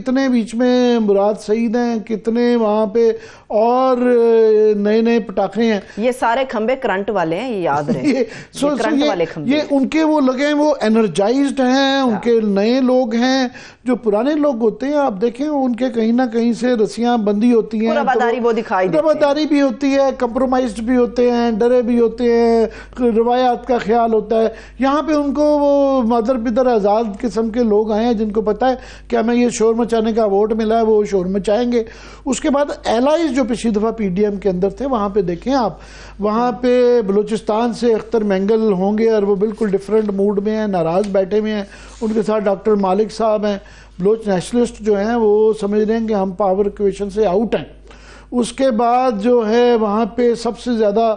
کتنے بیچ میں مراد سعید ہیں, کتنے وہاں پہ اور نئے نئے پٹاخے ہیں. یہ سارے کھمبے کرنٹ والے ہیں, یہ یاد رہے, کرنٹ والے کھمبے. یہ ان کے وہ لگے ہیں, وہ انرجائزڈ ہیں, ان کے نئے لوگ ہیں. جو پرانے لوگ ہوتے ہیں آپ دیکھیں ان کے کہیں نہ کہیں سے رسیاں بندی ہوتی ہیں, رواداری وہ دکھائی دیتی ہے, رواداری بھی ہوتی ہے, کمپرومائزڈ بھی ہوتے ہیں, ڈرے بھی ہوتے ہیں, روایات کا خیال ہوتا ہے. یہاں پہ ان کو وہ مادر پدر آزاد قسم کے لوگ آئے ہیں جن کو پتا ہے کہ ہمیں یہ شور مچانے کا ووٹ ملا ہے, وہ شور مچائیں گے. اس کے بعد ایلائز جو پچھلی دفعہ پی ڈی ایم کے اندر تھے وہاں پہ دیکھیں آپ, وہاں پہ بلوچستان سے اختر مینگل ہوں گے اور وہ بالکل ڈیفرنٹ موڈ میں ہیں, ناراض بیٹھے ہوئے ہیں. ان کے ساتھ ڈاکٹر مالک صاحب ہیں, بلوچ نیشنلسٹ جو ہیں وہ سمجھ رہے ہیں کہ ہم پاور ایکویشن سے آؤٹ ہیں. اس کے بعد جو ہے وہاں پہ سب سے زیادہ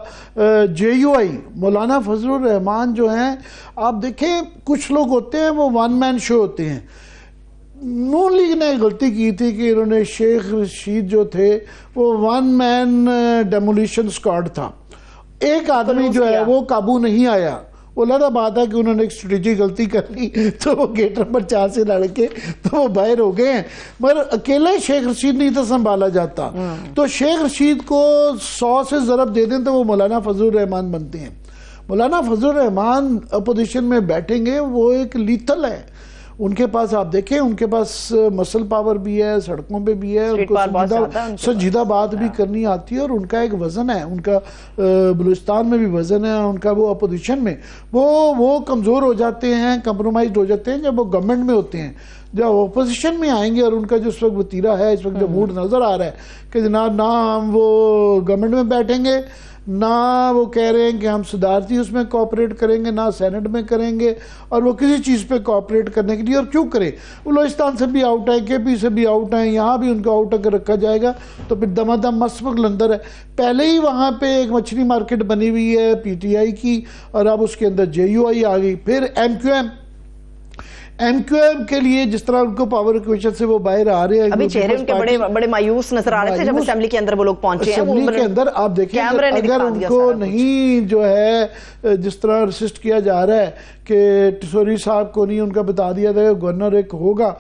جے یو آئی مولانا فضل الرحمان جو ہیں, آپ دیکھیں کچھ لوگ ہوتے ہیں وہ ون مین شو ہوتے ہیں. نون لیگ نے غلطی کی تھی کہ انہوں نے شیخ رشید جو تھے وہ ون مین ڈیمولیشن سکواڈ تھا, ایک آدمی جو ہے وہ قابو نہیں آیا. وہ لگا بات ہے کہ انہوں نے ایک اسٹریٹجی غلطی کر لی تو وہ گیٹ نمبر 4 سے لڑ کے تو وہ باہر ہو گئے ہیں, مگر اکیلے شیخ رشید نہیں تھا سنبھالا جاتا. تو شیخ رشید کو 100 سے ضرب دے دیں تو وہ مولانا فضل الرحمان بنتے ہیں. مولانا فضل الرحمان اپوزیشن میں بیٹھیں گے, وہ ایک لیتل ہے. ان کے پاس آپ دیکھیں ان کے پاس مسل پاور بھی ہے, سڑکوں پہ بھی ہے, ان کو سنجیدہ بات بھی کرنی آتی ہے, اور ان کا ایک وزن ہے, ان کا بلوچستان میں بھی وزن ہے ان کا. وہ اپوزیشن میں وہ کمزور ہو جاتے ہیں, کمپرومائزڈ ہو جاتے ہیں جب وہ گورنمنٹ میں ہوتے ہیں. جب اپوزیشن میں آئیں گے اور ان کا جو اس وقت وتیرہ ہے, اس وقت جو موڈ نظر آ رہا ہے کہ جناب نہ ہم وہ گورنمنٹ میں بیٹھیں گے, نہ وہ کہہ رہے ہیں کہ ہم صدارتی اس میں کوآپریٹ کریں گے, نہ سینٹ میں کریں گے, اور وہ کسی چیز پہ کوآپریٹ کرنے کے لیے, اور کیوں کریں, بلوچستان سے بھی آؤٹ ہے, کے پی سے بھی آؤٹ ہیں, یہاں بھی ان کو آؤٹ اگر رکھا جائے گا تو پھر دما دم مسمک لندر ہے. پہلے ہی وہاں پہ ایک مچھلی مارکیٹ بنی ہوئی ہے پی ٹی آئی کی, اور اب اس کے اندر جے یو آئی آ گئی. پھر ایم کیو ایم کے لیے جس طرح ان کو پاور ایکویشن سے وہ باہر آ رہے ہیں, ابھی چہرے ان کے بڑے مایوس نظر آ رہے تھے جب اسمبلی کے اندر وہ لوگ پہنچے ہیں. اسمبلی کے اندر آپ دیکھیں اگر ان کو نہیں جو ہے جس طرح ریسسٹ کیا جا رہا ہے کہ ٹسوری صاحب کو نہیں ان کا بتا دیا تھا کہ گورنر ایک ہوگا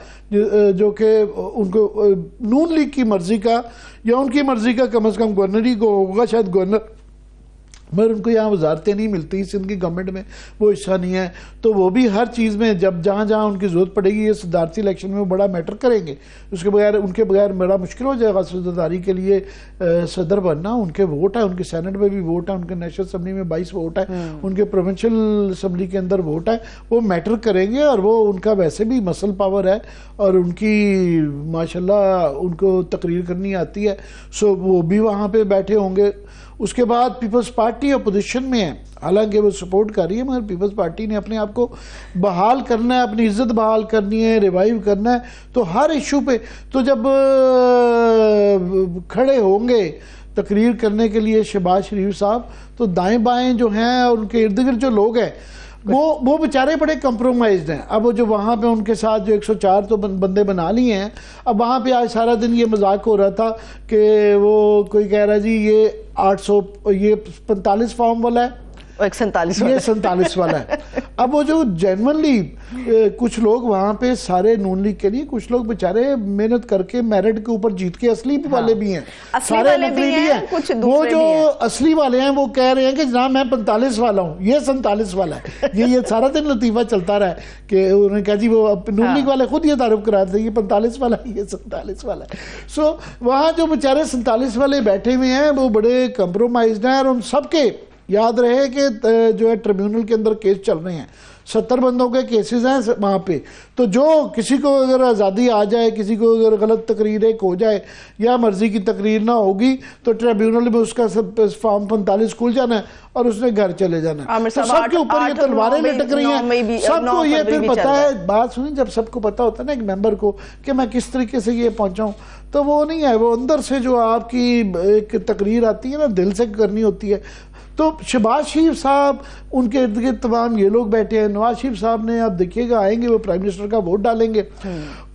جو کہ ان کو نون لیگ کی مرضی کا یا ان کی مرضی کا کم از کم گورنر ہی کو ہوگا شاید گورنر, مگر ان کو یہاں وزارتیں نہیں ملتی سندھ کی گورنمنٹ میں, وہ حصہ نہیں ہے. تو وہ بھی ہر چیز میں جب جہاں جہاں ان کی ضرورت پڑے گی یہ صدارتی الیکشن میں وہ بڑا میٹر کریں گے. اس کے بغیر ان کے بغیر بڑا مشکل ہو جائے گا صدرداری کے لیے صدر بننا. ان کے ووٹ ہیں, ان کے سینٹ میں بھی ووٹ ہے, ان کے نیشنل اسمبلی میں 22 ووٹ ہے, ان کے پروونشل اسمبلی کے اندر ووٹ ہے, وہ میٹر کریں گے. اور وہ ان کا ویسے بھی مسل پاور ہے اور ان کی ماشاءاللہ ان کو تقریر کرنی آتی ہے, سو وہ بھی وہاں پہ بیٹھے ہوں گے. اس کے بعد پیپلز پارٹی اپوزیشن میں ہے, حالانکہ وہ سپورٹ کر رہی ہے, مگر پیپلز پارٹی نے اپنے آپ کو بحال کرنا ہے, اپنی عزت بحال کرنی ہے, ریوائیو کرنا ہے. تو ہر ایشو پہ تو جب کھڑے ہوں گے تقریر کرنے کے لیے شہباز شریف صاحب, تو دائیں بائیں جو ہیں اور ان کے ارد گرد جو لوگ ہیں وہ بیچارے بڑے کمپرومائزڈ ہیں. اب وہ جو وہاں پہ ان کے ساتھ جو 104 تو بندے بنا لیے ہیں, اب وہاں پہ آج سارا دن یہ مذاق ہو رہا تھا کہ وہ کوئی کہہ رہا جی یہ 45 فارم والا ہے, 47 والا ہے. اب وہ جو جینونلی کچھ لوگ وہاں پہ سارے نون لیگ کے لیے, کچھ لوگ بیچارے محنت کر کے میرٹ کے اوپر جیت کے اصلی والے بھی ہیں, سارے نقلی بھی ہیں. وہ جو اصلی والے ہیں وہ کہہ رہے ہیں کہ جناب میں 45 والا ہوں, یہ 47 والا ہے. یہ سارا دن لطیفہ چلتا رہا ہے کہ انہوں نے کہا جی وہ نون لیگ والے خود یہ تعارف کرا تھے, یہ 45 والا ہے, یہ 47 والا ہے. سو وہاں جو بیچارے 47 والے بیٹھے ہوئے ہیں وہ بڑے کمپرومائزڈ ہیں, اور ان سب کے یاد رہے کہ جو ہے ٹریبیونل کے اندر کیس چل رہے ہیں, 70 بندوں کے کیسز ہیں وہاں پہ. تو جو کسی کو اگر آزادی آ جائے, کسی کو اگر غلط تقریر ایک ہو جائے یا مرضی کی تقریر نہ ہوگی تو ٹریبیونل میں اس کا فارم 45 کھل جانا ہے اور اس نے گھر چلے جانا ہے. تو سب کے اوپر یہ تلواریں لٹک رہی ہیں, سب کو یہ پھر پتا ہے. بات سنیں, جب سب کو پتا ہوتا ہے نا ایک ممبر کو کہ میں کس طریقے سے یہ پہنچا ہوں, تو وہ نہیں ہے, وہ اندر سے جو آپ کی ایک تقریر آتی ہے نا دل سے کرنی ہوتی ہے, تو شہباز شریف صاحب ان کے ارد گرد تمام یہ لوگ بیٹھے ہیں. نواز شریف صاحب نے آپ دیکھیے گا آئیں گے وہ پرائم منسٹر کا ووٹ ڈالیں گے,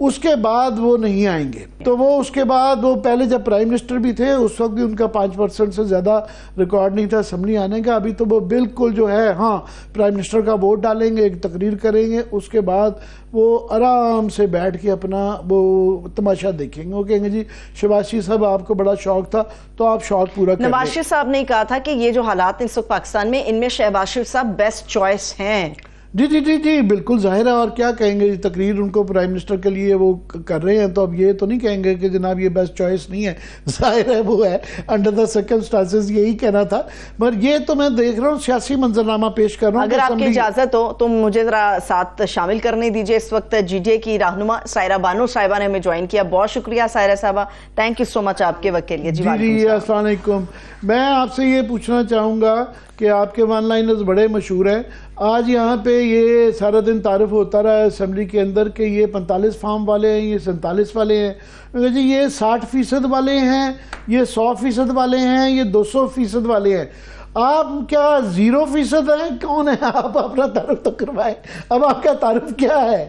اس کے بعد وہ نہیں آئیں گے. تو وہ اس کے بعد وہ پہلے جب پرائم منسٹر بھی تھے اس وقت بھی ان کا 5% سے زیادہ ریکارڈ نہیں تھا اسمبلی آنے کا. ابھی تو وہ بالکل جو ہے ہاں پرائم منسٹر کا ووٹ ڈالیں گے, ایک تقریر کریں گے, اس کے بعد وہ آرام سے بیٹھ کے اپنا وہ تماشا دیکھیں گے. وہ کہیں گے جی شہباز شریف صاحب آپ کو بڑا شوق تھا تو آپ شوق پورا کریں. نواز شریف صاحب نے کہا تھا کہ یہ جو حالات اس وقت پاکستان میں ان میں شہباز شریف صاحب بیسٹ چوائس ہیں. جی جی جی جی بالکل ظاہر ہے. اور کیا کہیں گے, تقریر ان کو پرائم منسٹر کے لیے وہ کر رہے ہیں تو اب یہ تو نہیں کہیں گے کہ جناب یہ بیسٹ چوائس نہیں ہے. ظاہر ہے وہ ہے انڈر دا سرکمسٹانسز یہی کہنا تھا. مگر یہ تو میں دیکھ رہا ہوں سیاسی منظرنامہ پیش کر رہا ہوں. اگر آپ کی اجازت ہو تو مجھے ذرا ساتھ شامل کرنے دیجئے. اس وقت جی ڈی اے کی رہنما سائرہ بانو صاحبہ نے ہمیں جوائن کیا. بہت شکریہ سائرہ صاحبہ, تھینک یو سو مچ آپ کے وقت کے لیے. جی السلام علیکم. میں آپ سے یہ پوچھنا چاہوں گا کہ آپ کے ون لائنرز بڑے مشہور ہیں. آج یہاں پہ یہ سارا دن تعارف ہوتا رہا ہے اسمبلی کے اندر کہ یہ 45 فارم والے ہیں, یہ 47 والے ہیں. جی یہ 60% والے ہیں, یہ 100% والے ہیں, یہ 200% والے ہیں. آپ کیا 0% ہیں, کون ہیں آپ؟ اپنا تعارف تو کروائیں. اب آپ کا تعارف کیا ہے؟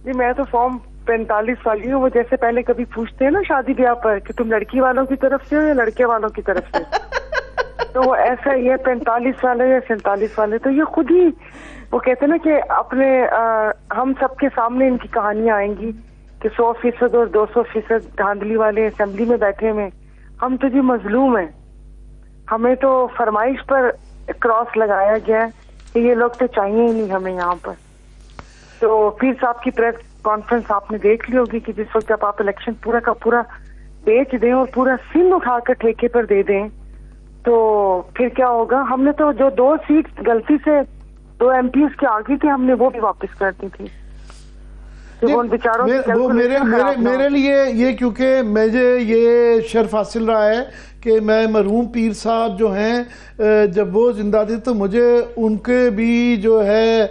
جی میں تو فارم 45 والی ہوں. وہ جیسے پہلے کبھی پوچھتے ہیں نا شادی بیاہ پر کہ تم لڑکی والوں کی طرف سے ہو یا لڑکے والوں کی طرف سے, تو وہ ایسا ہی ہے 45 والے یا 47 والے. تو یہ خود ہی وہ کہتے ہیں نا کہ اپنے ہم سب کے سامنے ان کی کہانیاں آئیں گی کہ 100% اور 200% دھاندلی والے اسمبلی میں بیٹھے ہوئے. ہم تو جی مظلوم ہیں, ہمیں تو فرمائش پر کراس لگایا گیا ہے کہ یہ لوگ تو چاہیے ہی نہیں ہمیں یہاں پر. تو پیر صاحب کی پریس کانفرنس آپ نے دیکھ لی ہوگی کہ جس وقت جب آپ الیکشن پورا کا پورا بیچ دیں اور پورا سندھ اٹھا کر ٹھیکے پر دے دیں تو پھر کیا ہوگا. ہم نے تو جو 2 سیٹ غلطی سے 2 ایم پیز کے آگے تھے ہم نے وہ بھی واپس کر دی تھی. میرے لیے یہ کیونکہ مجھے یہ شرف حاصل رہا ہے کہ میں مرحوم پیر صاحب جو ہیں جب وہ زندہ تھے تو مجھے ان کے بھی جو ہے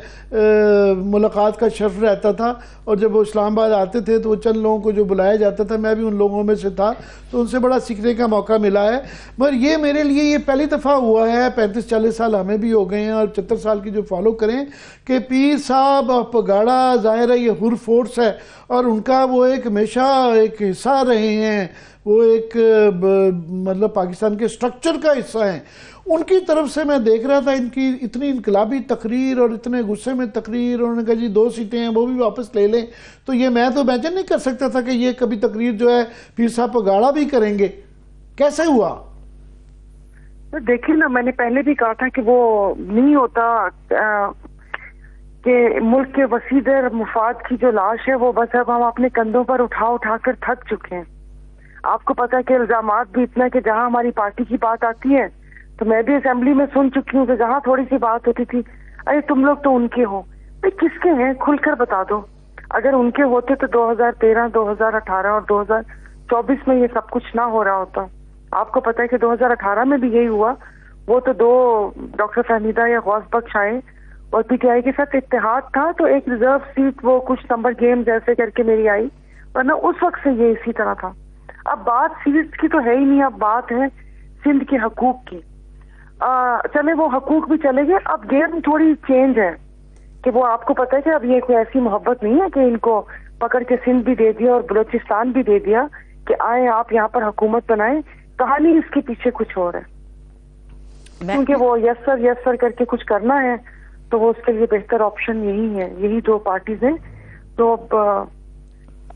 ملاقات کا شرف رہتا تھا. اور جب وہ اسلام آباد آتے تھے تو وہ چند لوگوں کو جو بلایا جاتا تھا, میں بھی ان لوگوں میں سے تھا, تو ان سے بڑا سیکھنے کا موقع ملا ہے. مگر یہ میرے لیے یہ پہلی دفعہ ہوا ہے, 35-40 سال ہمیں بھی ہو گئے ہیں اور 74 سال کی جو فالو کریں, کہ پیر صاحب پگاڑا ظاہر ہے یہ حر فورس ہے اور ان کا وہ ایک ہمیشہ ایک حصہ رہے ہیں, وہ ایک مطلب پاکستان کے سٹرکچر کا حصہ ہیں. ان کی طرف سے میں دیکھ رہا تھا ان کی اتنی انقلابی تقریر اور اتنے غصے میں تقریر, اور انہوں نے کہا جی 2 سیٹیں ہیں وہ بھی واپس لے لیں. تو یہ میں تو امیجن نہیں کر سکتا تھا کہ یہ کبھی تقریر جو ہے پیر صاحب پگاڑا بھی کریں گے. کیسے ہوا؟ دیکھیں نا, میں نے پہلے بھی کہا تھا کہ وہ نہیں ہوتا کہ ملک کے وسیع در مفاد کی جو لاش ہے وہ بس اب ہم اپنے کندھوں پر اٹھا کر تھک چکے ہیں. آپ کو پتا ہے کہ الزامات بھی اتنا کہ جہاں ہماری پارٹی کی بات آتی ہے تو میں بھی اسمبلی میں سن چکی ہوں کہ جہاں تھوڑی سی بات ہوتی تھی ارے تم لوگ تو ان کے ہو. کس کے ہیں کھل کر بتا دو. اگر ان کے ہوتے تو 2013 2018 اور 2024 میں یہ سب کچھ نہ ہو رہا ہوتا. آپ کو پتا ہے کہ 2018 میں بھی یہی ہوا. وہ تو 2 ڈاکٹر فہمیدہ یا غوث بخش آئے اور پی ٹی آئی کے ساتھ اتحاد تھا تو ایک ریزرو سیٹ وہ کچھ نمبر گیمز ایسے کر کے میری آئی, ورنہ اس وقت سے یہ اسی طرح تھا. اب بات سیٹس کی تو ہے ہی نہیں, اب بات ہے سندھ کے حقوق کی. چلے وہ حقوق بھی چلے گئے, اب گیم تھوڑی چینج ہے کہ وہ آپ کو پتا ہے کہ اب یہ کوئی ایسی محبت نہیں ہے کہ ان کو پکڑ کے سندھ بھی دے دیا اور بلوچستان بھی دے دیا کہ آئیں آپ یہاں پر حکومت بنائیں. کہانی اس کے پیچھے کچھ اور ہے, کیونکہ وہ یس سر کر کے کچھ کرنا ہے تو وہ اس کے لیے بہتر آپشن یہی ہے, یہی 2 پارٹیز ہیں. تو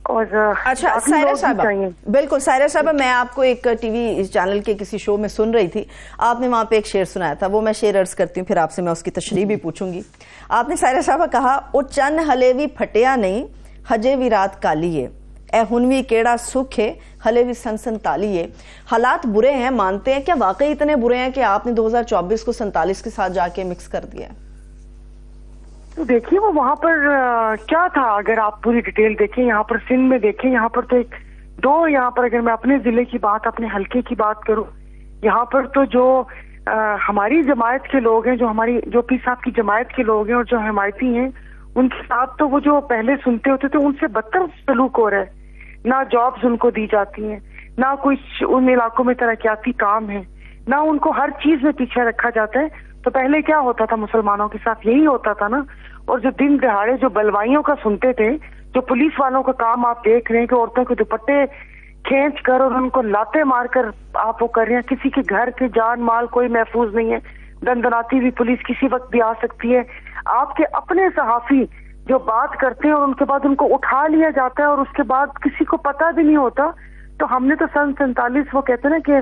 اچھا سائرہ صاحبہ, بالکل سائرہ صاحبہ, میں آپ کو ایک ٹی وی چینل کے کسی شو میں سن رہی تھی, آپ نے وہاں پہ ایک شعر سنایا تھا, وہ میں شعر عرض کرتی ہوں پھر آپ سے میں اس کی تشریح بھی پوچھوں گی. آپ نے سائرہ صاحبہ کہا او چن ہلے وی پھٹیا نہیں ہجے وی رات کالی ہے, اے ہنوی کیڑا سکھ ہے ہلے وی سن تالی ہے. حالات برے ہیں مانتے ہیں, کیا واقعی اتنے برے ہیں کہ آپ نے 2024 کو 47 کے ساتھ جا کے مکس کر دیا ہے؟ تو دیکھیے وہ وہاں پر کیا تھا, اگر آپ پوری ڈیٹیل دیکھیں, یہاں پر سندھ میں دیکھیں, یہاں پر تو ایک 2 یہاں پر اگر میں اپنے ضلع کی بات اپنے حلقے کی بات کروں, یہاں پر تو جو ہماری جماعت کے لوگ ہیں, جو پیر صاحب کی جماعت کے لوگ ہیں اور جو حمایتی ہیں, ان کے ساتھ تو وہ جو پہلے سنتے ہوتے تھے ان سے بدتر سلوک ہو رہا ہے. نہ جابز ان کو دی جاتی ہیں, نہ کوئی ان علاقوں میں ترقیاتی کام ہے, نہ ان کو ہر چیز میں پیچھے رکھا جاتا ہے. تو پہلے کیا ہوتا تھا مسلمانوں کے ساتھ؟ یہی ہوتا تھا نا. اور جو دن دہاڑے جو بلوائیوں کا سنتے تھے, جو پولیس والوں کا کام آپ دیکھ رہے ہیں کہ عورتوں کے دوپٹے کھینچ کر اور ان کو لاتے مار کر آپ وہ کر رہے ہیں. کسی کے گھر کے جان مال کوئی محفوظ نہیں ہے. دندناتی ہوئی پولیس کسی وقت بھی آ سکتی ہے. آپ کے اپنے صحافی جو بات کرتے ہیں اور ان کے بعد ان کو اٹھا لیا جاتا ہے اور اس کے بعد کسی کو پتہ بھی نہیں ہوتا. تو ہم نے تو سن 47 وہ کہتے ہیں نا کہ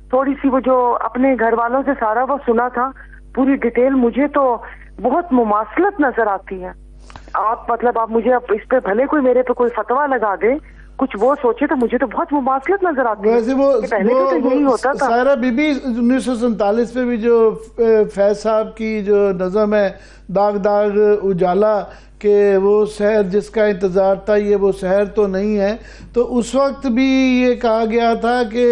تھوڑی سی وہ جو اپنے گھر والوں سے سارا وہ سنا تھا پوری ڈیٹیل, مجھے تو بہت مماثلت نظر آتی ہے. آپ مطلب آپ مجھے اب اس پہ بھلے کوئی میرے پہ کوئی فتویٰ لگا دے, کچھ وہ سوچے, تو مجھے تو بہت مماثلت نظر آتی ہے. ویسے پہلے تو یہی ہوتا تھا. سائرہ بی بی 1947 میں بھی جو فیض صاحب کی جو نظم ہے داغ داغ اجالا کہ وہ سحر جس کا انتظار تھا یہ وہ سحر تو نہیں ہے, تو اس وقت بھی یہ کہا گیا تھا کہ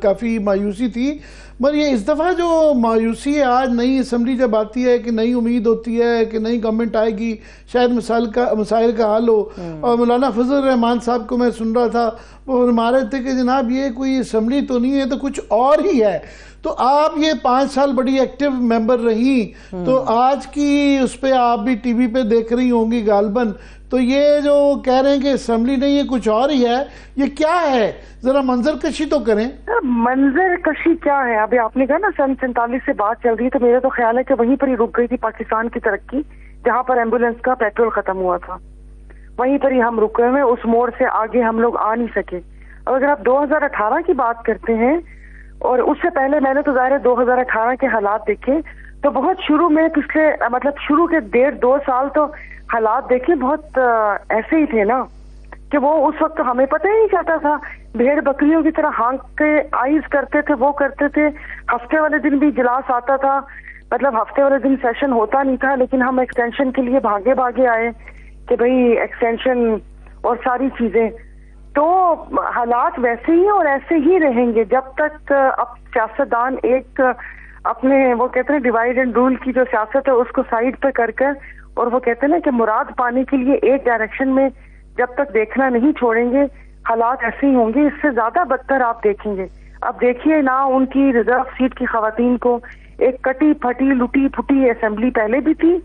کافی مایوسی تھی. مگر یہ اس دفعہ جو مایوسی ہے, آج نئی اسمبلی جب آتی ہے کہ نئی امید ہوتی ہے کہ نئی گورنمنٹ آئے گی, شاید مسائل کا حل ہو. اور مولانا فضل الرحمان صاحب کو میں سن رہا تھا, وہ فرما رہے تھے کہ جناب یہ کوئی اسمبلی تو نہیں ہے, تو کچھ اور ہی ہے. تو آپ یہ 5 سال بڑی ایکٹیو ممبر رہیں, تو آج کی اس پہ آپ بھی ٹی وی پہ دیکھ رہی ہوں گی غالباً, تو یہ جو کہہ رہے ہیں کہ اسمبلی نہیں ہے کچھ اور ہی ہے, یہ کیا ہے؟ ذرا منظر کشی تو کریں. منظر کشی کیا ہے؟ ابھی آپ نے کہا نا سن 47 سے بات چل رہی ہے, تو میرا تو خیال ہے کہ وہیں پر ہی رک گئی تھی پاکستان کی ترقی, جہاں پر ایمبولینس کا پیٹرول ختم ہوا تھا, وہیں پر ہی ہم رکے ہوئے. اس موڑ سے آگے ہم لوگ آ نہیں سکے. اور اگر آپ 2018 کی بات کرتے ہیں, اور اس سے پہلے میں نے تو ظاہر 2018 کے حالات دیکھے, تو بہت شروع میں پچھلے مطلب شروع کے 1.5-2 سال تو حالات دیکھے بہت ایسے ہی تھے نا, کہ وہ اس وقت ہمیں پتہ ہی نہیں چلتا تھا. بھیڑ بکریوں کی طرح ہانک کے آئیز کرتے تھے, وہ کرتے تھے. ہفتے والے دن بھی اجلاس آتا تھا, مطلب ہفتے والے دن سیشن ہوتا نہیں تھا, لیکن ہم ایکسٹینشن کے لیے بھاگے آئے کہ بھئی ایکسٹینشن اور ساری چیزیں. تو حالات ویسے ہی اور ایسے ہی رہیں گے جب تک اب سیاستدان ایک اپنے وہ کہتے ہیں ڈیوائڈ اینڈ رول کی جو سیاست ہے اس کو سائیڈ پہ کر کر, اور وہ کہتے ہیں نا کہ مراد پانے کے لیے ایک ڈائریکشن میں جب تک دیکھنا نہیں چھوڑیں گے, حالات ایسے ہی ہوں گے. اس سے زیادہ بدتر آپ دیکھیں گے. اب دیکھیے نا ان کی ریزرو سیٹ کی خواتین کو ایک کٹی پھٹی لٹی پھٹی اسمبلی پہلے بھی تھی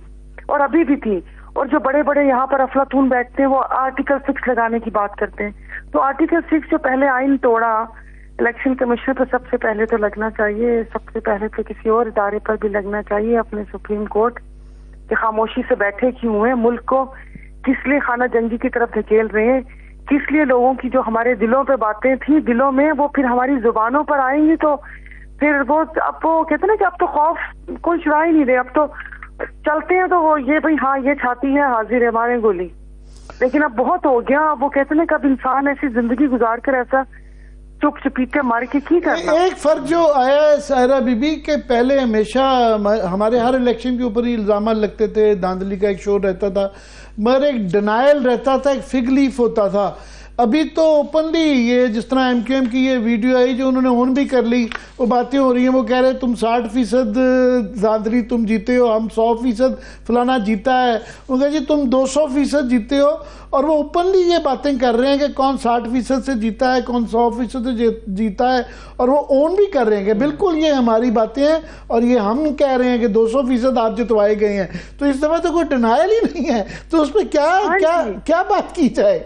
اور ابھی بھی تھی, اور جو بڑے بڑے یہاں پر افلاطون بیٹھتے ہیں وہ آرٹیکل 6 لگانے کی بات کرتے ہیں. تو آرٹیکل 6 جو پہلے آئین توڑا, الیکشن کمیشن پہ سب سے پہلے تو لگنا چاہیے, سب سے پہلے تو کسی اور ادارے پر بھی لگنا چاہیے, اپنے سپریم کورٹ, کہ خاموشی سے بیٹھے کیوں ہیں, ملک کو کس لیے خانہ جنگی کی طرف دھکیل رہے ہیں, کس لیے لوگوں کی جو ہمارے دلوں پہ باتیں تھیں دلوں میں وہ پھر ہماری زبانوں پر آئیں گی. تو پھر وہ اب وہ کہتے ہیں نا کہ اب تو خوف کوئی چرا ہی نہیں رہے, اب تو چلتے ہیں تو وہ یہ بھئی ہاں یہ چھاتی ہے حاضر ہے ماریں گولی. لیکن اب بہت ہو گیا. وہ کہتے ہیں کہ اب انسان ایسی زندگی گزار کر ایسا چپ چپیتے مار کے کی کرنا. ایک فرق جو آیا ہے سائرہ بی بی کہ پہلے ہمیشہ ہمارے ہر الیکشن کے اوپر ہی الزامات لگتے تھے, دھاندلی کا ایک شور رہتا تھا, مگر ایک ڈینائل رہتا تھا, ایک فگ لیف ہوتا تھا. ابھی تو اوپنلی یہ جس طرح ایم کیو ایم کی یہ ویڈیو آئی جو انہوں نے اون بھی کر لی, وہ باتیں ہو رہی ہیں, وہ کہہ رہے تم 60% دھاندلی تم جیتے ہو, ہم 100% فلانا جیتا ہے, وہ کہا جی تم 200% جیتے ہو. اور وہ اوپنلی یہ باتیں کر رہے ہیں کہ کون 60% سے جیتا ہے, کون 100% سے جیتا ہے, اور وہ اون بھی کر رہے ہیں کہ بالکل یہ ہماری باتیں ہیں اور یہ ہم کہہ رہے ہیں کہ 200% آپ جتوائے گئے ہیں. تو اس دفعہ تو کوئی ڈینائل ہی نہیں ہے, تو اس پہ کیا بات کی جائے؟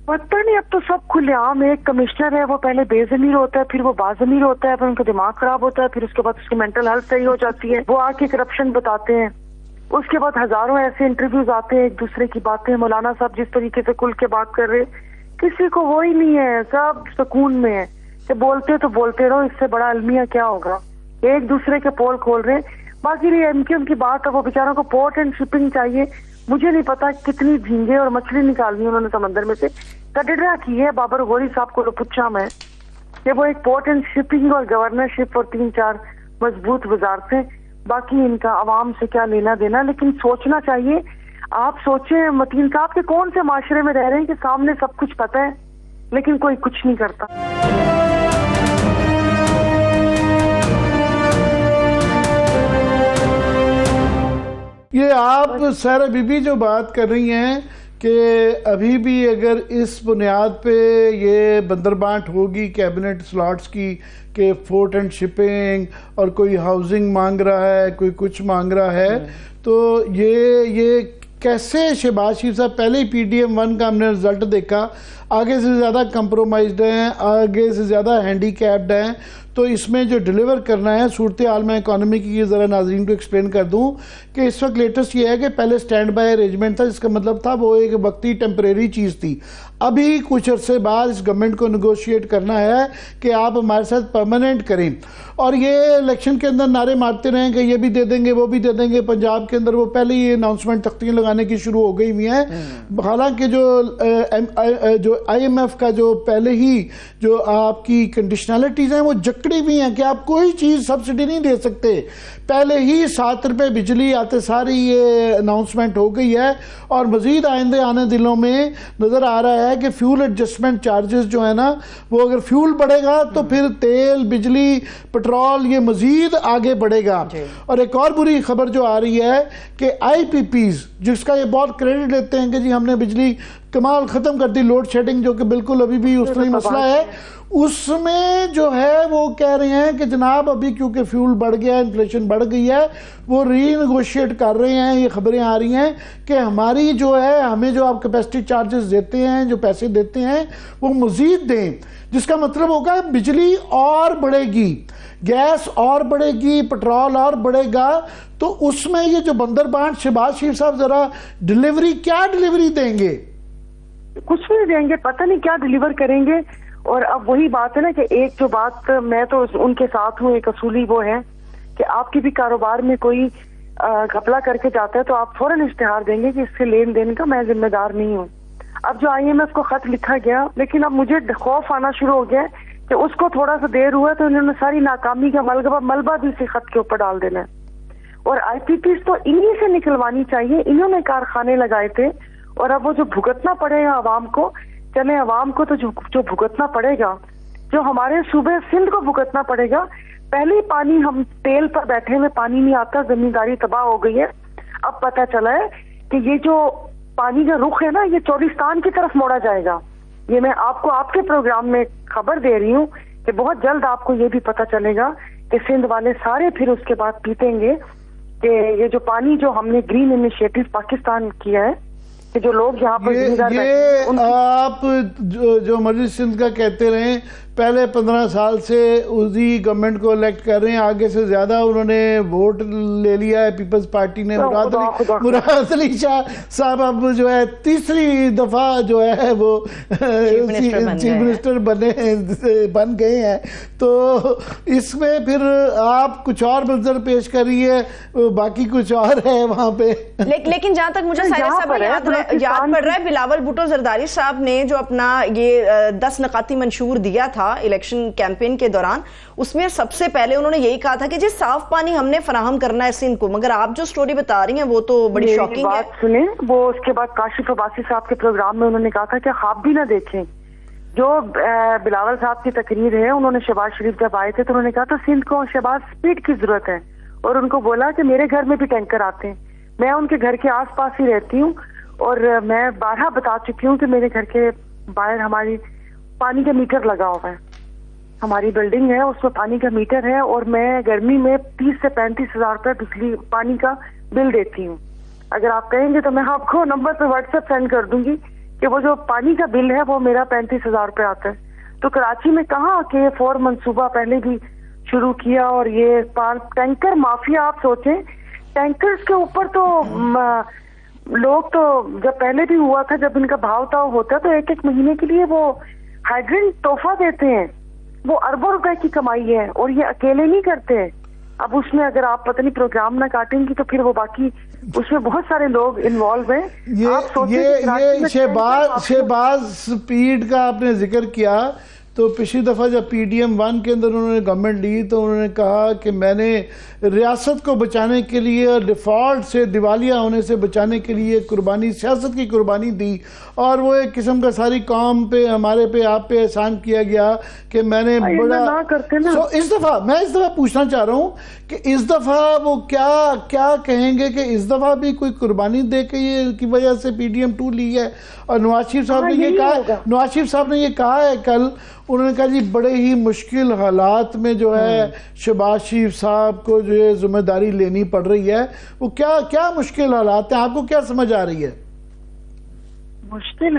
پتہ نہیں. اب تو سب کھلے عام. ایک کمشنر ہے, وہ پہلے بے ضمیر ہوتا ہے, پھر وہ باضمیر ہوتا ہے, پھر ان کا دماغ خراب ہوتا ہے, پھر اس کے بعد اس کی مینٹل ہیلتھ صحیح ہو جاتی ہے, وہ آ کے کرپشن بتاتے ہیں. اس کے بعد ہزاروں ایسے انٹرویوز آتے ہیں ایک دوسرے کی باتیں. مولانا صاحب جس طریقے سے کھل کے بات کر رہے, کسی کو وہی نہیں ہے, سب سکون میں ہے کہ بولتے تو بولتے رہو, اس سے بڑا المیہ کیا ہوگا. ایک دوسرے کے پول کھول رہے. باقی رہی ایم کیو ایم کی بات ہے, وہ بیچاروں کو پورٹ اینڈ شپنگ چاہیے. مجھے نہیں پتا کتنی جھینگے اور مچھلی نکالنی انہوں نے سمندر میں سے. کٹڑا کی ہے بابر غوری صاحب کو پوچھا میں کہ وہ ایک پورٹ اینڈ شپنگ اور گورنرشپ اور 3-4 مضبوط وزارتیں, باقی ان کا عوام سے کیا لینا دینا. لیکن سوچنا چاہیے. آپ سوچیں متین صاحب کہ کون سے معاشرے میں رہ رہے ہیں کہ سامنے سب کچھ پتہ ہے لیکن کوئی کچھ نہیں کرتا. یہ آپ سائرہ بی بی جو بات کر رہی ہیں کہ ابھی بھی اگر اس بنیاد پہ یہ بندربانٹ ہوگی کیبنٹ سلاٹس کی کہ فورٹ اینڈ شپنگ اور کوئی ہاؤسنگ مانگ رہا ہے، کوئی کچھ مانگ رہا ہے، تو یہ کیسے شہباز شریف صاحب پہلے ہی پی ڈی ایم 1 کا ہم نے رزلٹ دیکھا، آگے سے زیادہ کمپرومائزڈ ہیں، آگے سے زیادہ ہینڈی کیپڈ ہیں، تو اس میں جو ڈیلیور کرنا ہے صورتحال میں اکانومی کی یہ ذرا ناظرین کو ایکسپلین کر دوں کہ اس وقت لیٹسٹ یہ ہے کہ پہلے سٹینڈ بائی ارینجمنٹ تھا، جس کا مطلب تھا وہ ایک وقتی ٹیمپریری چیز تھی. ابھی کچھ عرصے بعد اس گورنمنٹ کو نیگوشیٹ کرنا ہے کہ آپ ہمارے ساتھ پرماننٹ کریں، اور یہ الیکشن کے اندر نعرے مارتے رہیں کہ یہ بھی دے دیں گے وہ بھی دے دیں گے. پنجاب کے اندر وہ پہلے ہی اناؤنسمنٹ تختیاں لگانے کی شروع ہو گئی ہوئی ہیں، حالانکہ جو آئی ایم ایف کا جو پہلے ہی جو آپ کی کنڈیشنلٹیز ہیں وہ جکڑی ہوئی ہیں کہ آپ کوئی چیز سبسڈی نہیں دے سکتے. پہلے ہی 7 روپے بجلی آتے ساری یہ اناؤنسمنٹ ہو گئی ہے، اور مزید آئندے آنے دنوں میں نظر آ رہا ہے کہ فیول ایڈجسٹمنٹ چارجز جو ہے نا وہ اگر فیول بڑھے گا تو پھر تیل، بجلی، پٹرول یہ مزید آگے بڑھے گا. اور ایک اور بری خبر جو آ رہی ہے کہ آئی پی پیز، جس کا یہ بہت کریڈٹ لیتے ہیں کہ جی ہم نے بجلی کمال ختم کر دی، لوڈ شیڈنگ جو کہ بالکل ابھی بھی اس طرح مسئلہ ہے، اس میں جو ہے وہ کہہ رہے ہیں کہ جناب ابھی کیونکہ فیول بڑھ گیا ہے، انفلیشن بڑھ گئی ہے، وہ ری نیگوشیٹ کر رہے ہیں. یہ خبریں آ رہی ہیں کہ ہماری جو ہے ہمیں جو آپ کیپیسٹی چارجز دیتے ہیں، جو پیسے دیتے ہیں وہ مزید دیں، جس کا مطلب ہوگا بجلی اور بڑھے گی، گیس اور بڑھے گی، پٹرول اور بڑھے گا. تو اس میں یہ جو بندربانٹ شہباز شریف صاحب ذرا کیا ڈیلیوری دیں گے؟ کچھ نہیں دیں گے، پتہ نہیں کیا ڈیلیور کریں گے. اور اب وہی بات ہے نا کہ ایک جو بات میں تو ان کے ساتھ ہوں، ایک اصولی وہ ہے کہ آپ کے بھی کاروبار میں کوئی گھپلا کر کے جاتا ہے تو آپ فوراً اشتہار دیں گے کہ اس سے لین دین کا میں ذمہ دار نہیں ہوں. اب جو آئی ایم ایف کو خط لکھا گیا، لیکن اب مجھے خوف آنا شروع ہو گیا کہ اس کو تھوڑا سا دیر ہوا تو انہوں نے ساری ناکامی کا ملبہ بھی اسی خط کے اوپر ڈال دینا ہے. اور آئی پی پیز تو انہی سے نکلوانی چاہیے، انہوں نے کارخانے لگائے تھے. اور اب وہ جو بھگتنا پڑے گا عوام کو، چلے عوام کو تو جو بھگتنا پڑے گا، جو ہمارے صوبے سندھ کو بھگتنا پڑے گا. پہلے ہی پانی، ہم تیل پر بیٹھے ہوئے، پانی نہیں آتا، زمینداری تباہ ہو گئی ہے. اب پتہ چلا ہے کہ یہ جو پانی کا رخ ہے نا یہ چولستان کی طرف موڑا جائے گا. یہ میں آپ کو آپ کے پروگرام میں خبر دے رہی ہوں کہ بہت جلد آپ کو یہ بھی پتہ چلے گا کہ سندھ والے سارے پھر اس کے بعد پیتیں گے کہ یہ جو پانی جو ہم نے گرین انیشیٹو پاکستان کیا ہے کہ جو لوگ یہاں پر یہ آپ جو مرضی سندھ کا کہتے رہیں، پہلے 15 سال سے اسی گورنمنٹ کو الیکٹ کر رہے ہیں، آگے سے زیادہ انہوں نے ووٹ لے لیا ہے پیپلز پارٹی نے. مراد علی شاہ صاحب اب جو ہے تیسری دفعہ جو ہے وہ چیف منسٹر بن گئے ہیں. تو اس میں پھر آپ کچھ اور منظر پیش کر رہی ہے، باقی کچھ اور ہے وہاں پہ. لیکن جہاں تک مجھے یاد پڑ رہا ہے، بلاول بھٹو زرداری صاحب نے جو اپنا یہ 10 نکاتی منشور دیا تھا الیکشن کیمپین کے دوران، اس میں سب سے پہلے انہوں نے یہی کہا تھا کہ جی صاف پانی ہم نے فراہم کرنا ہے سندھ کو. مگر آپ جو سٹوری بتا رہی ہیں وہ تو بڑی شاکنگ ہے. بات سنیں، وہ اس کے بعد کاشف عباسی صاحب کے پروگرام میں انہوں نے کہا تھا کہ خواب بھی نہ دیکھیں. جو بلاول صاحب کی تقریر ہے، انہوں نے شہباز شریف جب آئے تھے تو انہوں نے کہا تھا سندھ کو شہباز اسپیڈ کی ضرورت ہے، اور ان کو بولا کہ میرے گھر میں بھی ٹینکر آتے ہیں، میں ان کے گھر کے آس پاس ہی رہتی ہوں، اور میں بارہا بتا چکی ہوں کہ میرے گھر کے باہر ہماری پانی کا میٹر لگا ہوا ہے. ہماری بلڈنگ ہے اس میں پانی کا میٹر ہے، اور میں گرمی میں 30 سے 35 ہزار روپے بجلی پانی کا بل دیتی ہوں. اگر آپ کہیں گے تو میں آپ کو نمبر پہ واٹس ایپ سینڈ کر دوں گی کہ وہ جو پانی کا بل ہے وہ میرا 35 ہزار روپے آتا ہے. تو کراچی میں کہاں کہ 4 منصوبہ پہلے بھی شروع کیا، اور یہ ٹینکر مافیا، آپ سوچیں ٹینکرز کے اوپر تو لوگ تو جب پہلے بھی ہوا تھا، جب ان کا بھاؤ تاؤ ہوتا تو ایک مہینے کے لیے وہ ہائیڈرنٹ تحفہ دیتے ہیں. وہ اربوں روپے کی کمائی ہے، اور یہ اکیلے نہیں کرتے. اب اس میں اگر آپ پتہ نہیں پروگرام نہ کاٹیں گی تو پھر وہ باقی اس میں بہت سارے لوگ انوالو ہیں. یہ شہباز سپیڈ کا آپ نے ذکر کیا، تو پچھلی دفعہ جب PDM-1 کے اندر انہوں نے گورنمنٹ لی تو انہوں نے کہا کہ میں نے ریاست کو بچانے کے لیے اور ڈیفالٹ سے دیوالیہ ہونے سے بچانے کے لیے قربانی سیاست کی قربانی دی اور وہ ایک قسم کا ساری قوم پہ ہمارے پہ آپ پہ احسان کیا گیا کہ میں نے بڑا اس دفعہ میں پوچھنا چاہ رہا ہوں کہ اس دفعہ وہ کیا کہیں گے کہ اس دفعہ بھی کوئی قربانی دے کے یہ کی وجہ سے PDM-2 لی ہے اور نواز شریف صاحب نے یہ کہا ہے کل انہوں نے کہا جی بڑے ہی مشکل حالات میں جو ہے شہباز شریف صاحب کو جو یہ ذمہ داری لینی پڑ رہی ہے وہ کیا مشکل حالات ہیں آپ کو کیا سمجھ آ رہی ہے؟ مشکل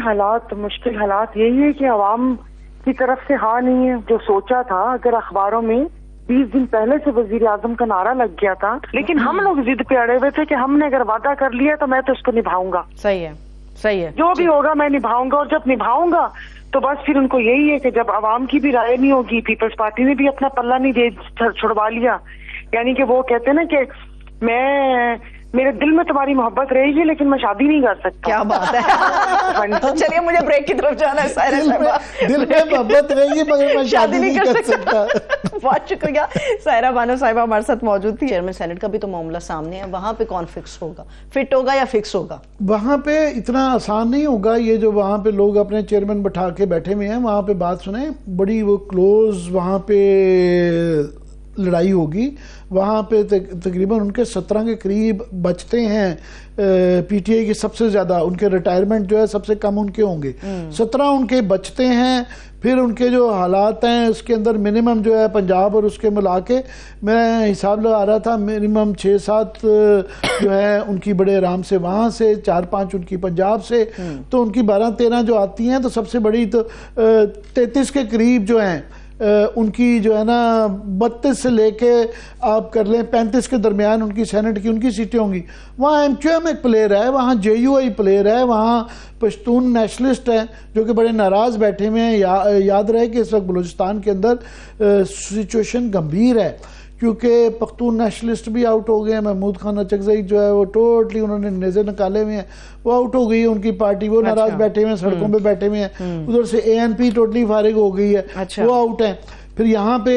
حالات یہی ہے کہ عوام کی طرف سے ہاں نہیں ہے جو سوچا تھا. اگر اخباروں میں 20 دن پہلے سے وزیر اعظم کا نعرہ لگ گیا تھا لیکن ہم لوگ ضد پہ اڑے ہوئے تھے کہ ہم نے اگر وعدہ کر لیا تو میں تو اس کو نبھاؤں گا. صحیح ہے جو بھی ہوگا میں نبھاؤں گا اور جب نبھاؤں گا تو بس پھر ان کو یہی ہے کہ جب عوام کی بھی رائے نہیں ہوگی پیپلز پارٹی نے بھی اپنا پلہ نہیں چھڑوا لیا یعنی کہ وہ کہتے ہیں نا کہ میرے دل میں تمہاری محبت رہے گی لیکن میں شادی نہیں کر سکتا. کیا بات ہے. تو چلیے مجھے بریک کی طرف جانا ہے. دل میں محبت رہے گی مگر میں شادی نہیں کر سکتا. بہت شکریہ. سائرہ بانو صاحبہ ہمارے ساتھ موجود تھی. چیئرمین سینٹ کا بھی تو معاملہ سامنے ہے, وہاں پہ کون فکس ہوگا, فٹ ہوگا یا فکس ہوگا؟ وہاں پہ اتنا آسان نہیں ہوگا. یہ جو وہاں پہ لوگ اپنے چیئرمین بٹھا کے بیٹھے ہوئے ہیں وہاں پہ بات سنیں, بڑی وہ کلوز وہاں پہ لڑائی ہوگی. وہاں پہ تقریباً ان کے 17 کے قریب بچتے ہیں. PTI کی سب سے زیادہ ان کے ریٹائرمنٹ جو ہے سب سے کم ان کے ہوں گے. 17 ان کے بچتے ہیں. پھر ان کے جو حالات ہیں اس کے اندر منیمم جو ہے پنجاب اور اس کے ملا کے میں حساب لگا رہا تھا منیمم 6-7 جو ہے ان کی بڑے آرام سے وہاں سے, 4-5 ان کی پنجاب سے, تو ان کی 12-13 جو آتی ہیں تو سب سے بڑی تو 33 کے قریب جو ہیں ان کی جو ہے نا 32 سے لے کے آپ کر لیں 35 کے درمیان ان کی سینٹ کی ان کی سیٹیں ہوں گی. وہاں MQM ایک پلیئر ہے, وہاں JUI پلیئر ہے, وہاں پشتون نیشنلسٹ ہیں جو کہ بڑے ناراض بیٹھے ہوئے ہیں. یاد رہے کہ اس وقت بلوچستان کے اندر سچویشن گمبھیر ہے کیونکہ پختون نیشنلسٹ بھی آؤٹ ہو گئے ہیں. محمود خان اچکزئی جو ہے وہ ٹوٹلی انہوں نے نیزے نکالے ہوئے ہیں, وہ آؤٹ ہو گئی ہے ان کی پارٹی, وہ ناراض بیٹھے ہوئے ہیں, سڑکوں پہ بیٹھے ہوئے ہیں. ادھر سے ANP ٹوٹلی فارغ ہو گئی ہے, وہ آؤٹ ہیں. پھر یہاں پہ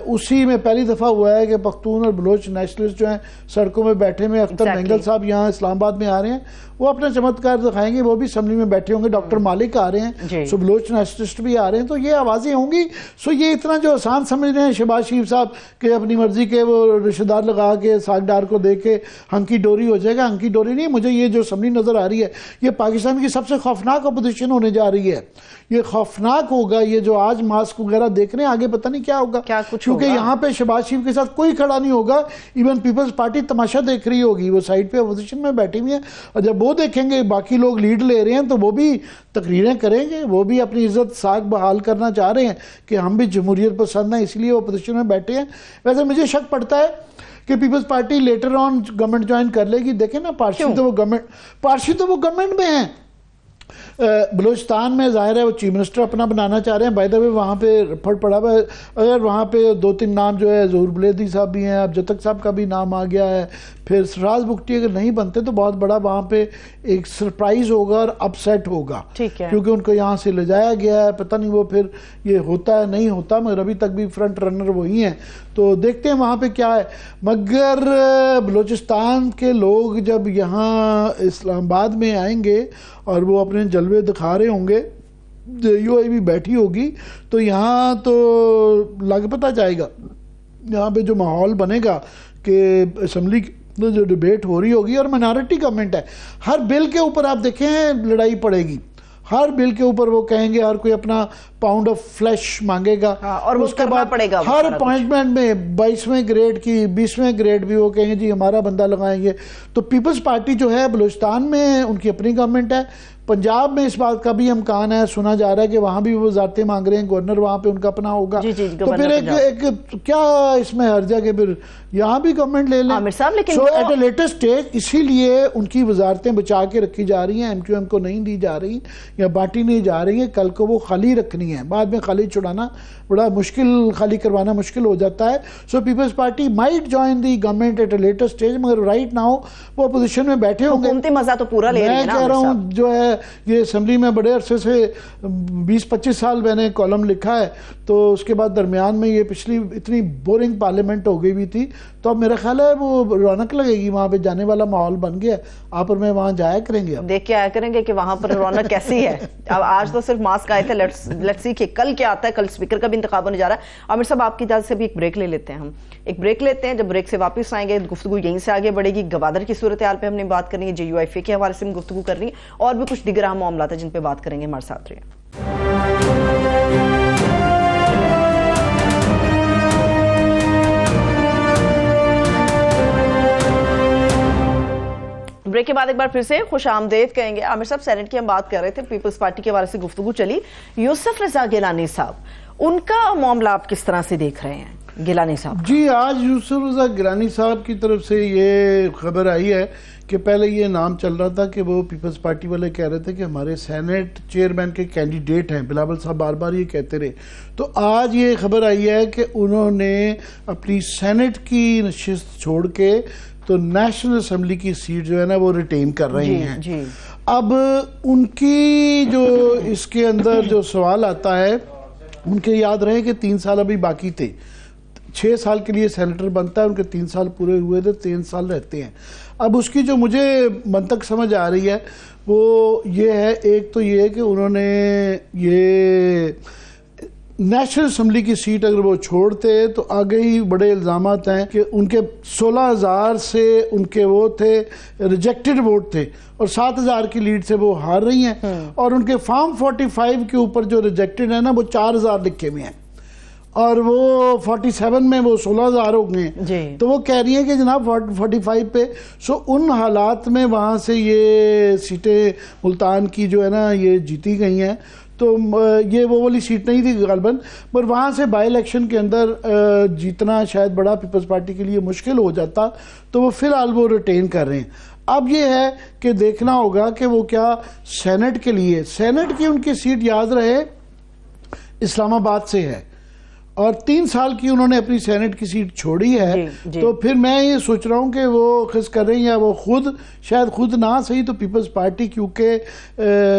اسی میں پہلی دفعہ ہوا ہے کہ پختون اور بلوچ نیشنلسٹ جو ہیں سڑکوں میں بیٹھے ہوئے. اختر مینگل صاحب یہاں اسلام آباد میں آ رہے ہیں, وہ اپنا چمتکار دکھائیں گے, وہ بھی اسمبلی میں بیٹھے ہوں گے. ڈاکٹر مالک آ رہے ہیں, سو بلوچ نیشنلسٹ بھی آ رہے ہیں, تو یہ آوازیں ہوں گی. سو یہ اتنا جو آسان سمجھ رہے ہیں شہباز شریف صاحب کہ اپنی مرضی کے وہ رشتہ دار لگا کے ساگ ڈار کو دے کے ہنکی ڈوری ہو جائے گا. ہنکی ڈوری نہیں, مجھے یہ جو اسمبلی نظر آ رہی ہے یہ پاکستان کی سب سے خوفناک اپوزیشن ہونے جا رہی ہے. یہ خوفناک ہوگا. یہ جو آج ماسک وغیرہ دیکھ رہے ہیں آگے پتہ نہیں کیا ہوگا, کیونکہ یہاں پہ شہباز شریف کے ساتھ کوئی کھڑا نہیں ہوگا. ایون پیپلز پارٹی تماشا دیکھ رہی ہوگی, وہ سائڈ پہ اپوزیشن میں بیٹھی ہوئی ہیں, اور جب وہ دیکھیں گے باقی لوگ لیڈ لے رہے ہیں تو وہ بھی تقریریں کریں گے, وہ بھی اپنی عزت ساکھ بحال کرنا چاہ رہے ہیں کہ ہم بھی جمہوریت پسند ہیں, اس لیے وہ اپوزیشن میں بیٹھے ہیں. ویسے مجھے شک پڑتا ہے کہ Peoples Party later on government join کر لے گی. دیکھیں نا پارشی تو وہ گورنمنٹ میں ہیں. بلوچستان میں ظاہر ہے وہ چیف منسٹر اپنا بنانا چاہ رہے ہیں. بائی دا وے وہاں پہ رپھڑ پڑا ہوا ہے. اگر وہاں پہ 2-3 نام جو ہے ظہور بلیدی صاحب بھی ہیں, اب جتک صاحب کا بھی نام آ گیا ہے, پھر سرفراز بگٹی اگر نہیں بنتے تو بہت بڑا وہاں پہ ایک سرپرائز ہوگا اور اپ سیٹ ہوگا, کیونکہ ان کو یہاں سے لے جایا گیا ہے. پتہ نہیں وہ پھر یہ ہوتا ہے نہیں ہوتا, مگر ابھی تک بھی فرنٹ رنر وہی ہیں. تو دیکھتے ہیں وہاں پہ کیا ہے. مگر بلوچستان کے لوگ جب یہاں اسلام آباد میں آئیں گے اور وہ اپنے جلوے دکھا رہے ہوں گے, JUI بھی بیٹھی ہوگی, تو یہاں تو لگ پتہ جائے گا. یہاں پہ جو ماحول بنے گا کہ اسمبلی جو ڈیبیٹ ہو رہی ہوگی, اور مائنارٹی گورنمنٹ ہے, ہر بل کے اوپر آپ دیکھیں لڑائی پڑے گی. ہر بل کے اوپر وہ کہیں گے, ہر کوئی اپنا پاؤنڈ آف فلیش مانگے گا, اور اس کے بعد ہر اپوائنٹمنٹ میں 22ویں گریڈ کی 20ویں گریڈ بھی وہ کہیں گے جی ہمارا بندہ لگائیں گے. تو پیپلز پارٹی جو ہے بلوچستان میں ان کی اپنی گورنمنٹ ہے. پنجاب میں اس بات کا بھی امکان ہے, سنا جا رہا ہے کہ وہاں بھی وہ وزارتیں مانگ رہے ہیں, گورنر وہاں پہ ان کا اپنا ہوگا. تو پھر ایک کیا اس میں حرجہ کہ پھر یہاں بھی گورنمنٹ لے لیں. So at a later stage اسی لیے ان کی وزارتیں بچا کے رکھی جا رہی ہیں, MQM کو نہیں دی جا رہی یا بانٹی نہیں جا رہی ہیں. کل کو وہ خالی رکھنی ہے, بعد میں خالی چھڑانا بڑا مشکل, خالی کروانا مشکل ہو جاتا ہے. So Peoples Party might join the government at a later stage, مگر رائٹ ناؤ وہ اپوزیشن میں بیٹھے ہوں گے. حکومتی مزہ تو پورا لے رہے ہیں. میں کہہ رہا ہوں جو ہے یہ اسمبلی میں بڑے عرصے سے 20-25 سال میں نے کالم لکھا ہے, تو اس کے بعد درمیان میں یہ پچھلی اتنی بورنگ پارلیمنٹ ہو گئی بھی تھی, تو اب میرا خیال ہے وہ رونق لگے گی, وہاں پہ جانے والا ماحول بن گیا. آپ اور میں وہاں جایا کریں گے, دیکھ کے آیا کریں گے کہ وہاں پر رونق کیسی ہے. اب آج تو صرف ماسک آئے تھے, لیٹس سی کہ کل کیا آتا ہے. کل اسپیکر کا بھی انتخاب ہونے جا رہا ہے. عامر صاحب آپ کی اجازت سے بھی ایک بریک لے لیتے ہیں, ہم ایک بریک لیتے ہیں. جب بریک سے واپس آئیں گے گفتگو یہیں سے آگے بڑھے گی. گوادر کی صورتحال پہ ہم نے بات کرنی ہے, JUIFA کے حوالے سے ہم گفتگو کرنی ہے, اور بھی کچھ دیگر اہم معاملات ہیں جن پہ بات کریں گے. ہمارے ساتھ رہیے. بریک کے بعد ایک بار پھر سے خوش آمدید کہیں گے. عامر صاحب, سینٹ کی ہم بات کر رہے تھے, پیپلز پارٹی کے حوالے سے گفتگو چلی. یوسف رضا گیلانی صاحب, ان کا معاملہ آپ کس طرح سے دیکھ رہے ہیں؟ گیلانی صاحب جی, آج یوسف رضا گیلانی صاحب کی طرف سے یہ خبر آئی ہے کہ پہلے یہ نام چل رہا تھا کہ وہ پیپلز پارٹی والے کہہ رہے تھے کہ ہمارے سینٹ چیئرمین کے کینڈیڈیٹ ہیں, بلاول صاحب بار بار یہ کہتے رہے. تو آج یہ خبر آئی ہے کہ انہوں نے اپنی سینٹ کی نشست چھوڑ کے تو نیشنل اسمبلی کی سیٹ جو ہے نا وہ ریٹین کر رہے ہیں. اب ان کی جو اس کے اندر جو سوال آتا ہے, ان کے یاد رہے کہ 3 سال ابھی باقی تھے, 6 سال کے لیے سینیٹر بنتا ہے, ان کے 3 سال پورے ہوئے تھے, 3 سال رہتے ہیں. اب اس کی جو مجھے منطق سمجھ آ رہی ہے وہ یہ ہے, ایک تو یہ ہے کہ انہوں نے یہ نیشنل اسمبلی کی سیٹ اگر وہ چھوڑتے تو آگے ہی بڑے الزامات ہیں کہ ان کے 16,000 سے ان کے وہ تھے ریجیکٹڈ ووٹ تھے, اور 7,000 کی لیڈ سے وہ ہار رہی ہیں, اور ان کے فارم 45 کے اوپر جو ریجیکٹڈ ہیں نا وہ 4,000 لکھے ہوئے ہیں, اور وہ 47 میں وہ 16,000 ہو گئے ہیں. تو وہ کہہ رہی ہیں کہ جناب 45 پہ ان حالات میں وہاں سے یہ سیٹیں ملتان کی جو ہے نا یہ جیتی گئی ہیں. تو یہ وہ والی سیٹ نہیں تھی غالباً, پر وہاں سے بائی الیکشن کے اندر جیتنا شاید بڑا پیپلز پارٹی کے لیے مشکل ہو جاتا, تو وہ فی الحال وہ ریٹین کر رہے ہیں. اب یہ ہے کہ دیکھنا ہوگا کہ وہ کیا سینٹ کے لیے, سینٹ کی ان کی سیٹ یاد رہے اسلام آباد سے ہے, اور 3 سال کی انہوں نے اپنی سینٹ کی سیٹ چھوڑی ہے. تو پھر میں یہ سوچ رہا ہوں کہ وہ خز کر رہی ہیں, یا وہ شاید خود نہ صحیح تو پیپلز پارٹی, کیونکہ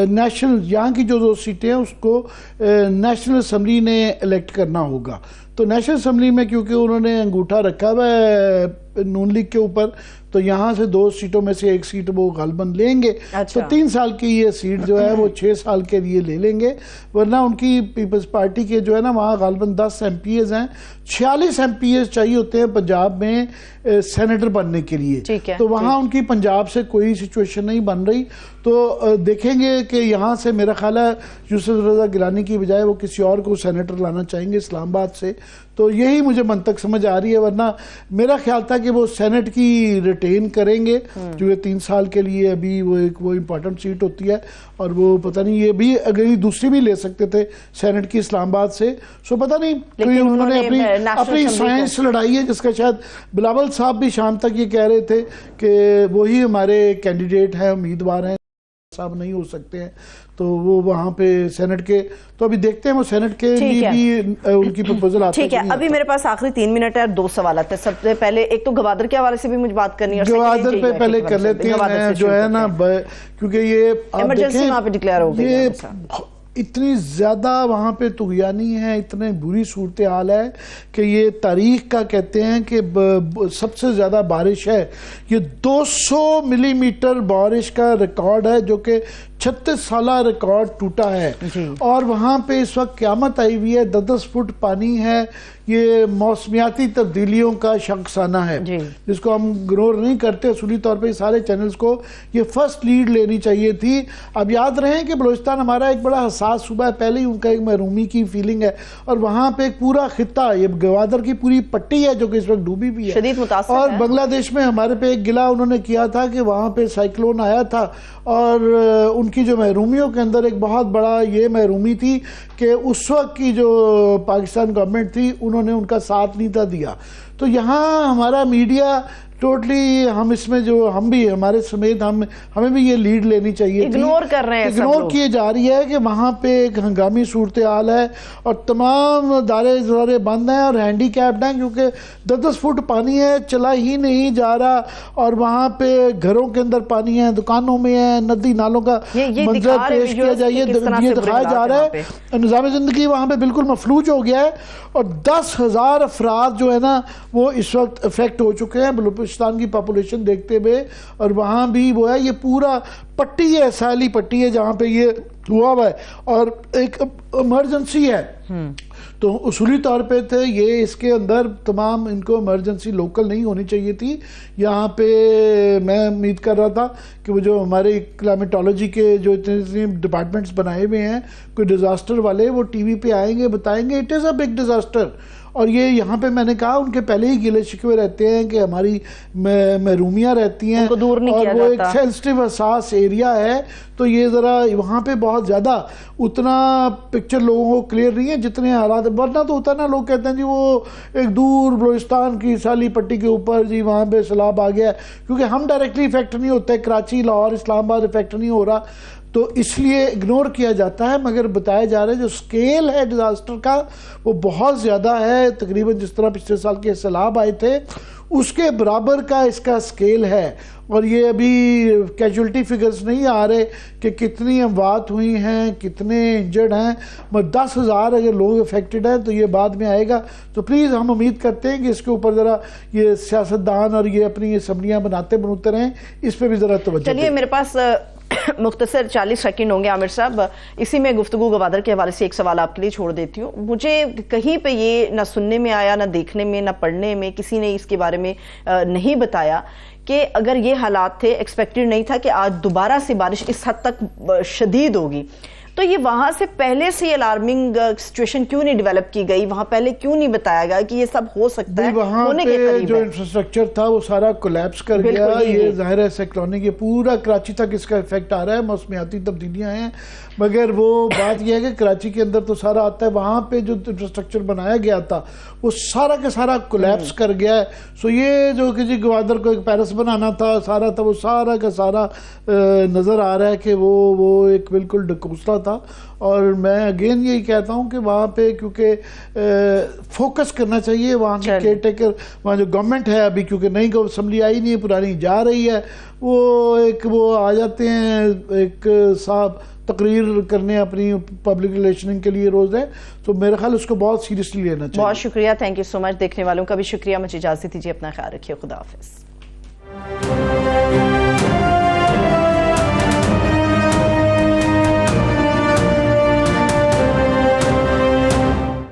نیشنل یہاں کی جو 2 سیٹیں ہیں اس کو نیشنل اسمبلی نے الیکٹ کرنا ہوگا. تو نیشنل اسمبلی میں کیونکہ انہوں نے انگوٹھا رکھا ہوا ہے نون لیگ کے اوپر, تو یہاں سے 2 سیٹوں میں سے 1 سیٹ وہ غالباً لیں گے. تو 3 سال کی یہ سیٹ جو ہے وہ 6 سال کے لیے لے لیں گے, ورنہ ان کی پیپلز پارٹی کے جو ہے نا وہاں غالباً 10 MPs ہیں, 46 MPs چاہیے ہوتے ہیں پنجاب میں سینیٹر بننے کے لیے. تو وہاں ان کی پنجاب سے کوئی سچویشن نہیں بن رہی. تو دیکھیں گے کہ یہاں سے میرا خیال ہے یوسف رضا گیلانی کی بجائے وہ کسی اور کو سینیٹر لانا چاہیں گے اسلام آباد سے. تو یہی مجھے منطق سمجھ آ رہی ہے, ورنہ میرا خیال تھا کہ وہ سینٹ کی ریٹین کریں گے, جو 3 سال کے لیے ابھی وہ ایک وہ امپورٹنٹ سیٹ ہوتی ہے, اور وہ پتہ نہیں یہ بھی اگر دوسری بھی لے سکتے تھے سینٹ کی اسلام آباد سے. سو پتہ نہیں کوئی انہوں نے اپنی سائنس لڑائی ہے, جس کا شاید بلاول صاحب بھی شام تک یہ کہہ رہے تھے کہ وہی ہمارے کینڈیڈیٹ ہیں, امیدوار ہیں, صاحب نہیں ہو سکتے ہیں. تو وہ وہاں پہ سینٹ کے, تو ابھی دیکھتے ہیں وہ سینٹ کے لیے بھی ان کی پروپوزل آتا ہے. ٹھیک ہے, ابھی میرے پاس آخری 3 منٹ ہے, 2 سوالات ہیں. سب سے پہلے ایک تو گوادر کے حوالے سے بھی مجھے بات کرنی ہے, گوادر پہ پہلے کر لیتے ہیں جو ہے نا, کیونکہ یہ ایمرجنسی وہاں پہ ڈکلیئر ہو گئی ہے. اتنی زیادہ وہاں پہ طغیانی ہے, اتنے بری صورتحال ہے کہ یہ تاریخ کا کہتے ہیں کہ سب سے زیادہ بارش ہے. یہ 200 ملی میٹر بارش کا ریکارڈ ہے, جو کہ 36 سالہ ریکارڈ ٹوٹا ہے. اور وہاں پہ اس وقت قیامت آئی ہوئی ہے, 10 فٹ پانی ہے. یہ موسمیاتی تبدیلیوں کا شخصانہ ہے, جس کو ہم اگنور نہیں کرتے. اصولی طور پہ سارے چینلز کو یہ فرسٹ لیڈ لینی چاہیے تھی. اب یاد رہیں کہ بلوچستان ہمارا ایک بڑا حساس صوبہ ہے, پہلے ہی ان کا ایک محرومی کی فیلنگ ہے, اور وہاں پہ ایک پورا خطہ, یہ گوادر کی پوری پٹی ہے جو کہ اس وقت ڈوبی بھی ہے, شدید متاثر ہے. اور بنگلہ دیش میں ہمارے پہ ایک گلہ انہوں نے کیا تھا کہ وہاں پہ سائیکلون آیا تھا, اور ان کی جو محرومیوں کے اندر ایک بہت بڑا یہ محرومی تھی کہ اس وقت کی جو پاکستان گورنمنٹ تھی انہوں نے ان کا ساتھ نہیں تھا دیا. تو یہاں ہمارا میڈیا ٹوٹلی ہم اس میں جو ہم بھی ہمارے سمیت ہمیں بھی یہ لیڈ لینی چاہیے تھی. اگنور کر رہے ہیں, اگنور کیے جا رہی ہے کہ وہاں پہ ایک ہنگامی صورتحال ہے اور تمام دارے بند ہیں اور ہینڈی کیپڈ ہیں کیونکہ 10 فٹ پانی ہے, چلا ہی نہیں جا رہا, اور وہاں پہ گھروں کے اندر پانی ہے, دکانوں میں ہے, ندی نالوں کا منظر پیش کیا جائے, یہ دکھایا جا رہا ہے. نظام زندگی وہاں پہ بالکل مفلوج ہو گیا ہے اور 10,000 افراد جو ہے نا وہ اس وقت افیکٹ ہو چکے ہیں بلوچستان کی پاپولیشن دیکھتے ہوئے. اور وہاں بھی وہ ہے, یہ پورا پٹی ہے, ساحلی پٹی ہے جہاں پہ یہ ہوا ہے اور ایک ایمرجنسی ہے. تو اصولی طور پہ تھے یہ, اس کے اندر تمام ان کو ایمرجنسی لوکل نہیں ہونی چاہیے تھی. یہاں پہ میں امید کر رہا تھا کہ وہ جو ہمارے کلائمیٹولوجی کے جو اتنے ڈپارٹمنٹس بنائے ہوئے ہیں کوئی ڈیزاسٹر والے, وہ ٹی وی پہ آئیں گے, بتائیں گے it is a big disaster. اور یہ یہاں پہ میں نے کہا ان کے پہلے ہی گلے شکوے رہتے ہیں کہ ہماری محرومیاں رہتی ہیں اور وہ ایک سینسٹیو حساس ایریا ہے, تو یہ ذرا وہاں پہ بہت زیادہ اتنا پکچر لوگوں کو کلیئر نہیں ہے جتنے حالات, ورنہ تو ہوتا نا لوگ کہتے ہیں جی وہ ایک دور بلوچستان کی سالی پٹی کے اوپر جی وہاں پہ سیلاب آ گیا ہے, کیونکہ ہم ڈائریکٹلی افیکٹ نہیں ہوتے, کراچی, لاہور, اسلام آباد افیکٹ نہیں ہو رہا, تو اس لیے اگنور کیا جاتا ہے. مگر بتایا جا رہا ہے جو سکیل ہے ڈیزاسٹر کا وہ بہت زیادہ ہے, تقریباً جس طرح پچھلے سال کے سیلاب آئے تھے اس کے برابر کا اس کا سکیل ہے. اور یہ ابھی کیجولٹی فگرز نہیں آ رہے کہ کتنی اموات ہوئی ہیں, کتنے انجرڈ ہیں, مگر 10,000 اگر لوگ افیکٹڈ ہیں تو یہ بعد میں آئے گا. تو پلیز ہم امید کرتے ہیں کہ اس کے اوپر ذرا یہ سیاستدان اور یہ اپنی اسمبلیاں بناتے رہیں, اس پہ بھی ذرا توجہ دیں. چلیے میرے پاس مختصر 40 سیکنڈ ہوں گے عامر صاحب, اسی میں گفتگو گوادر کے حوالے سے ایک سوال آپ کے لیے چھوڑ دیتی ہوں. مجھے کہیں پہ یہ نہ سننے میں آیا, نہ دیکھنے میں, نہ پڑھنے میں, کسی نے اس کے بارے میں نہیں بتایا کہ اگر یہ حالات تھے, ایکسپیکٹڈ نہیں تھا کہ آج دوبارہ سے بارش اس حد تک شدید ہوگی, تو یہ وہاں سے پہلے سے الارمنگ سچویشن کیوں نہیں ڈیولپ کی گئی, وہاں پہلے کیوں نہیں بتایا گیا کہ یہ سب ہو سکتا ہے, ہونے کے قریب ہے. جو انفراسٹرکچر تھا وہ سارا کولیپس کر گیا. یہ ظاہر ہے سائیکلونک, یہ پورا کراچی تک اس کا افیکٹ آ رہا ہے, موسمیاتی تبدیلیاں ہیں, مگر وہ بات یہ ہے کہ کراچی کے اندر تو سارا آتا ہے, وہاں پہ جو انفراسٹرکچر بنایا گیا تھا وہ سارا کا سارا کولیپس کر گیا ہے. سو یہ جو کہ جی گوادر کو ایک پیرس بنانا تھا سارا تھا, وہ سارا کا سارا نظر آ رہا ہے کہ وہ ایک بالکل ڈکوسلا تھا. اور میں اگین یہی کہتا ہوں کہ وہاں پہ کیونکہ فوکس کرنا چاہیے, وہاں کے کیئر ٹیکر, وہاں جو گورنمنٹ ہے ابھی کیونکہ نئی اسمبلی آئی نہیں ہے, پرانی جا رہی ہے, وہ آ جاتے ہیں ایک صاحب تقریر کرنے اپنی پبلک ریلیشننگ کے لیے روز ہے, تو میرا خیال اس کو بہت سیریسلی لینا چاہیے. بہت شکریہ, تھینک یو سو مچ. دیکھنے والوں کا بھی شکریہ, مجھے اجازت دیجیے, اپنا خیال رکھیے, خدا حافظ.